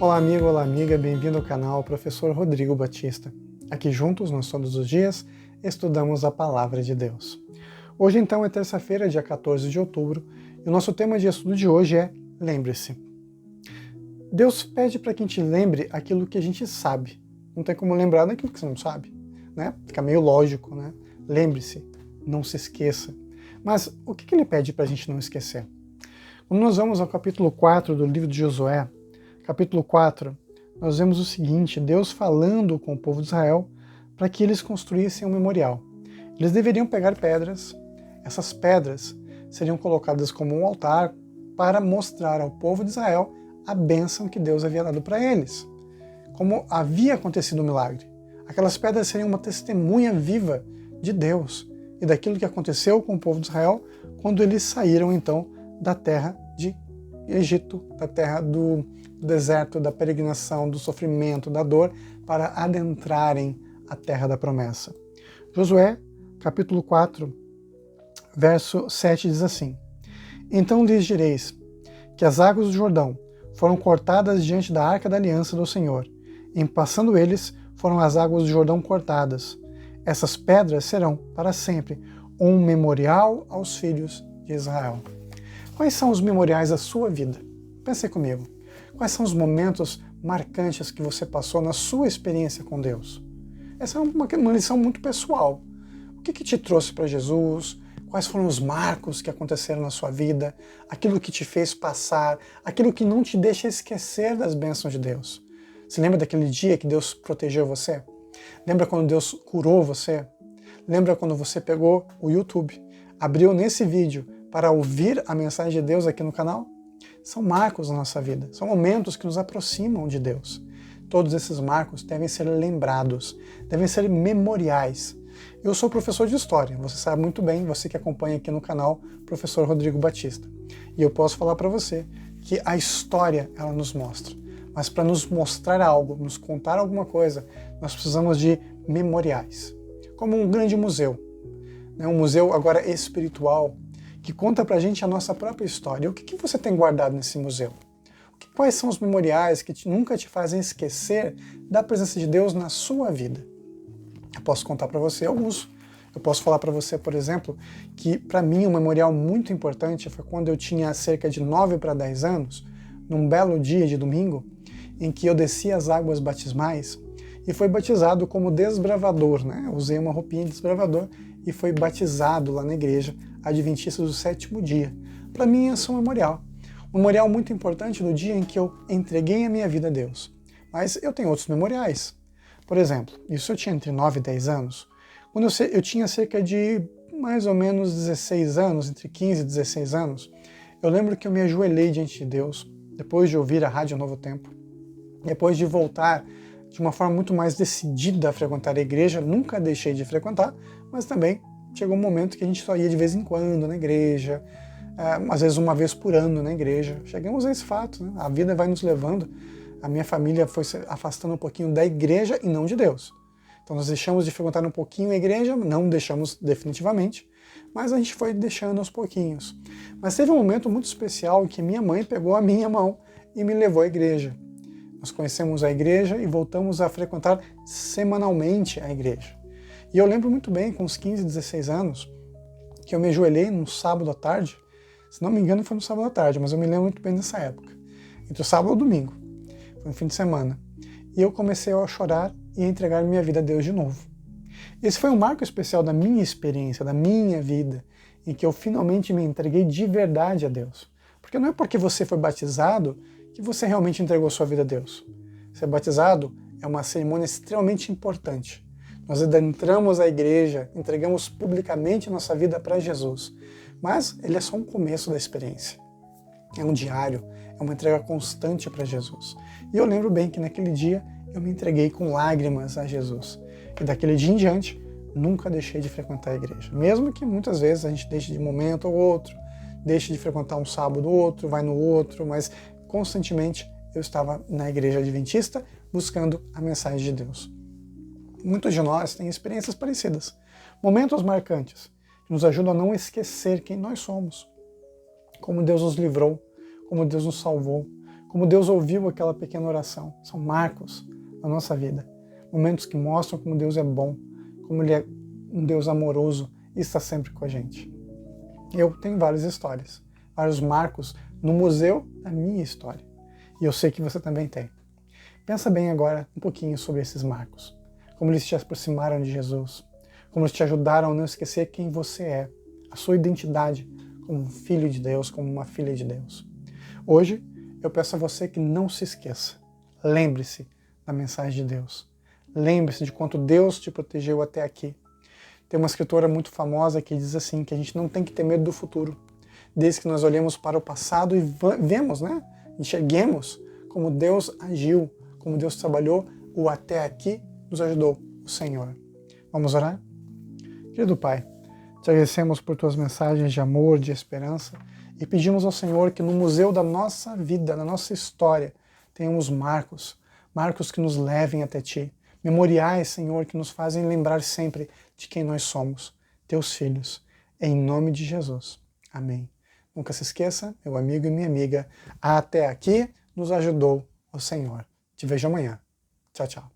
Olá amigo, olá amiga, bem-vindo ao canal Professor Rodrigo Batista. Aqui juntos, nós todos os dias, estudamos a Palavra de Deus. Hoje então é terça-feira, dia 14 de outubro, e o nosso tema de estudo de hoje é Lembre-se. Deus pede para que a gente lembre aquilo que a gente sabe. Não tem como lembrar daquilo que você não sabe, né? Fica meio lógico, né? Lembre-se, não se esqueça. Mas o que Ele pede para a gente não esquecer? Quando nós vamos ao capítulo 4 do livro de Josué, capítulo 4, nós vemos o seguinte: Deus falando com o povo de Israel para que eles construíssem um memorial. Eles deveriam pegar pedras, essas pedras seriam colocadas como um altar para mostrar ao povo de Israel a bênção que Deus havia dado para eles. Como havia acontecido o milagre. Aquelas pedras seriam uma testemunha viva de Deus e daquilo que aconteceu com o povo de Israel quando eles saíram então da terra de Egito, da terra do deserto, da peregrinação, do sofrimento, da dor, para adentrarem a terra da promessa. Josué, capítulo 4, verso 7 diz assim: Então lhes direis que as águas do Jordão foram cortadas diante da arca da aliança do Senhor. Em passando eles, foram as águas do Jordão cortadas. Essas pedras serão, para sempre, um memorial aos filhos de Israel. Quais são os memoriais da sua vida? Pense comigo. Quais são os momentos marcantes que você passou na sua experiência com Deus? Essa é uma lição muito pessoal. O que te trouxe para Jesus? Quais foram os marcos que aconteceram na sua vida? Aquilo que te fez passar? Aquilo que não te deixa esquecer das bênçãos de Deus? Você lembra daquele dia que Deus protegeu você? Lembra quando Deus curou você? Lembra quando você pegou o YouTube, abriu nesse vídeo para ouvir a mensagem de Deus aqui no canal? São marcos na nossa vida, são momentos que nos aproximam de Deus. Todos esses marcos devem ser lembrados, devem ser memoriais. Eu sou professor de História, você sabe muito bem, você que acompanha aqui no canal, Professor Rodrigo Batista. E eu posso falar para você que a história, ela nos mostra. Mas para nos mostrar algo, nos contar alguma coisa, nós precisamos de memoriais. Como um grande museu, né? Um museu agora espiritual, que conta pra gente a nossa própria história. O que você tem guardado nesse museu? Quais são os memoriais que nunca te fazem esquecer da presença de Deus na sua vida? Eu posso contar para você alguns. Eu posso falar para você, por exemplo, que para mim um memorial muito importante foi quando eu tinha cerca de 9 para 10 anos, num belo dia de domingo, em que eu desci as águas batismais e fui batizado como desbravador, né? Eu usei uma roupinha de desbravador e fui batizado lá na igreja Adventista do Sétimo Dia. Para mim, esse é um memorial. Um memorial muito importante do dia em que eu entreguei a minha vida a Deus. Mas eu tenho outros memoriais. Por exemplo, isso eu tinha entre 9 e 10 anos. Quando eu tinha cerca de mais ou menos 16 anos, entre 15 e 16 anos, eu lembro que eu me ajoelhei diante de Deus, depois de ouvir a Rádio Novo Tempo, depois de voltar de uma forma muito mais decidida a frequentar a igreja. Nunca deixei de frequentar, mas também chegou um momento que a gente só ia de vez em quando na igreja, às vezes uma vez por ano na igreja. Chegamos a esse fato, né? A vida vai nos levando. A minha família foi se afastando um pouquinho da igreja e não de Deus. Então nós deixamos de frequentar um pouquinho a igreja, não deixamos definitivamente, mas a gente foi deixando aos pouquinhos. Mas teve um momento muito especial em que minha mãe pegou a minha mão e me levou à igreja. Nós conhecemos a igreja e voltamos a frequentar semanalmente a igreja. E eu lembro muito bem, com uns 15, 16 anos, que eu me ajoelhei num sábado à tarde. Se não me engano, foi no sábado à tarde, mas eu me lembro muito bem dessa época. Entre o sábado e o domingo. Foi um fim de semana. E eu comecei a chorar e a entregar minha vida a Deus de novo. Esse foi um marco especial da minha experiência, da minha vida, em que eu finalmente me entreguei de verdade a Deus. Porque não é porque você foi batizado que você realmente entregou sua vida a Deus. Ser batizado é uma cerimônia extremamente importante. Nós adentramos a igreja, entregamos publicamente nossa vida para Jesus. Mas ele é só um começo da experiência. É um diário, é uma entrega constante para Jesus. E eu lembro bem que naquele dia eu me entreguei com lágrimas a Jesus. E daquele dia em diante, nunca deixei de frequentar a igreja. Mesmo que muitas vezes a gente deixe de um momento ou outro, deixe de frequentar um sábado ou outro, vai no outro, mas constantemente eu estava na igreja adventista buscando a mensagem de Deus. Muitos de nós têm experiências parecidas, momentos marcantes, que nos ajudam a não esquecer quem nós somos, como Deus nos livrou, como Deus nos salvou, como Deus ouviu aquela pequena oração. São marcos na nossa vida, momentos que mostram como Deus é bom, como Ele é um Deus amoroso e está sempre com a gente. Eu tenho várias histórias, vários marcos no museu da minha história. E eu sei que você também tem. Pensa bem agora um pouquinho sobre esses marcos. Como eles te aproximaram de Jesus. Como eles te ajudaram a não esquecer quem você é. A sua identidade como um filho de Deus, como uma filha de Deus. Hoje, eu peço a você que não se esqueça. Lembre-se da mensagem de Deus. Lembre-se de quanto Deus te protegeu até aqui. Tem uma escritora muito famosa que diz assim, que a gente não tem que ter medo do futuro, desde que nós olhemos para o passado e vemos, enxerguemos como Deus agiu, como Deus trabalhou, o até aqui nos ajudou, o Senhor. Vamos orar? Querido Pai, te agradecemos por tuas mensagens de amor, de esperança, e pedimos ao Senhor que no museu da nossa vida, da nossa história, tenhamos marcos que nos levem até Ti, memoriais, Senhor, que nos fazem lembrar sempre de quem nós somos, Teus filhos. Em nome de Jesus. Amém. Nunca se esqueça, meu amigo e minha amiga, até aqui nos ajudou o Senhor. Te vejo amanhã. Tchau, tchau.